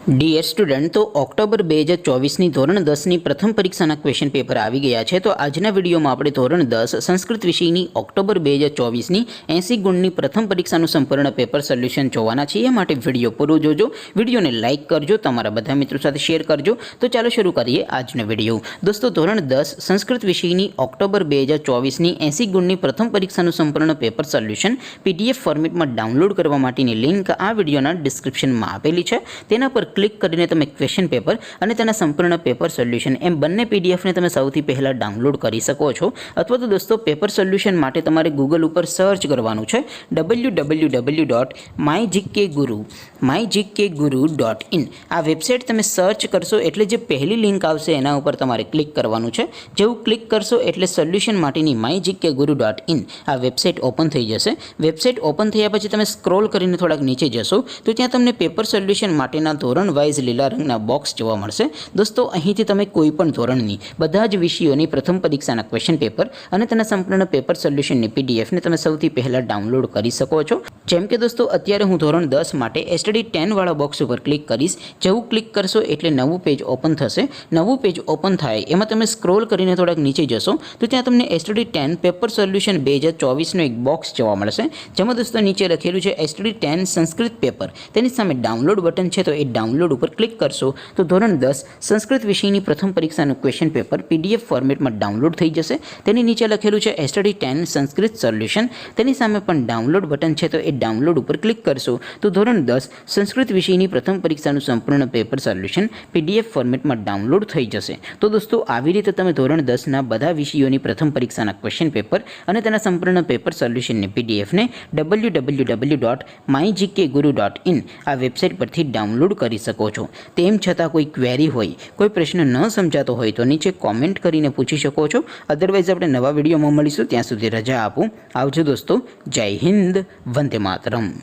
Dear student, તો October 2024ની ધોરણ 10ની પ્રથમ પરીક્ષાના ક્વેશ્ચન પેપર આવી ગયા છે. તો આજના વિડીયોમાં આપણે ધોરણ 10 સંસ્કૃત વિષયની ઓક્ટોબર 2024ની 80 ગુણની પ્રથમ પરીક્ષાનું સંપૂર્ણ પેપર સોલ્યુશન જોવાના છીએ. એ માટે વિડીયો પૂરો જોજો, વિડીયોને લાઇક કરજો, તમારા બધા મિત્રો સાથે શેર કરજો. તો ચાલો શરૂ કરીએ આજનો વિડીયો. દોસ્તો, ધોરણ 10 સંસ્કૃત વિષયની ઓક્ટોબર 2024ની 80 ગુણની પ્રથમ પરીક્ષાનું સંપૂર્ણ પેપર સોલ્યુશન PDF ફોર્મેટમાં ડાઉનલોડ કરવા માટેની લિંક આ વિડીયોના ડિસ્ક્રિપ્શનમાં આપેલી છે. તેના પર ક્લિક કરીને તમે ક્વેશ્ચન પેપર અને તેના સંપૂર્ણ પેપર સોલ્યુશન એમ બંને PDFને તમે સૌથી પહેલાં ડાઉનલોડ કરી શકો છો. અથવા તો દોસ્તો, પેપર સોલ્યુશન માટે તમારે ગૂગલ ઉપર સર્ચ કરવાનું છે www.mygkguru.in. આ વેબસાઇટ તમે સર્ચ કરશો એટલે જે પહેલી લિંક આવશે એના ઉપર તમારે ક્લિક કરવાનું છે. જેવું ક્લિક કરશો એટલે સોલ્યુશન માટેની mygkguru.in આ વેબસાઇટ ઓપન થઈ જશે. વેબસાઇટ ઓપન થયા પછી તમે સ્ક્રોલ કરીને થોડાક નીચે જશો તો ત્યાં તમને પેપર સોલ્યુશન માટેના ધોરણ વાઇઝ લીલા રંગના બોક્સ જોવા મળશે. દોસ્તો, અહીંથી તમે કોઈ પણ ધોરણની બધા જ વિષયોની પ્રથમ પરીક્ષાના ક્વેશ્ચન પેપર અને તેના સંપૂર્ણ પેપર સોલ્યુશનની PDFને તમે સૌથી પહેલાં ડાઉનલોડ કરી શકો છો. જેમ કે દોસ્તો, અત્યારે હું ધોરણ 10 માટે STD 10 વાળા બોક્સ ઉપર ક્લિક કરીશ. જેવું ક્લિક કરશો એટલે નવું પેજ ઓપન થશે. નવું પેજ ઓપન થાય એમાં તમે સ્ક્રોલ કરીને થોડાક નીચે જશો તો ત્યાં તમને STD 10 પેપર સોલ્યુશન 2024નો એક બોક્સ જોવા મળશે. જેમાં દોસ્તો નીચે લખેલું છે STD 10 સંસ્કૃત પેપર. તેની સામે ડાઉનલોડ બટન છે, તો એ ડાઉનલોડ ઉપર ક્લિક કરશો તો ધોરણ 10 સંસ્કૃત વિષયની પ્રથમ પરીક્ષાનું ક્વેશ્ચન પેપર PDF ફોર્મેટમાં ડાઉનલોડ થઈ જશે. તેની નીચે લખેલું છે STD 10 સંસ્કૃત સોલ્યુશન. તેની સામે પણ ડાઉનલોડ બટન છે, તો એ ડાઉનલોડ ઉપર ક્લિક કરશો તો ધોરણ 10 સંસ્કૃત વિષયની પ્રથમ પરીક્ષાનું સંપૂર્ણ પેપર સોલ્યુશન PDF ફોર્મેટમાં ડાઉનલોડ થઈ જશે. તો દોસ્તો, આવી રીતે તમે ધોરણ 10ના બધા વિષયોની પ્રથમ પરીક્ષાના ક્વેશ્ચન પેપર અને તેના સંપૂર્ણ પેપર સોલ્યુશનની PDFને www.mygkguru.in આ વેબસાઇટ પરથી ડાઉનલોડ કરી શકો છો. તેમ છતાં કોઈ ક્વેરી હોય, કોઈ પ્રશ્ન ન સમજાતો હોય તો નીચે કોમેન્ટ કરીને પૂછી શકો છો. અદરવાઇઝ આપણે નવા વિડીયોમાં મળીશું. ત્યાં સુધી રજા આપું. આવજો દોસ્તો. જય હિન્દ. વંદે માતરમ.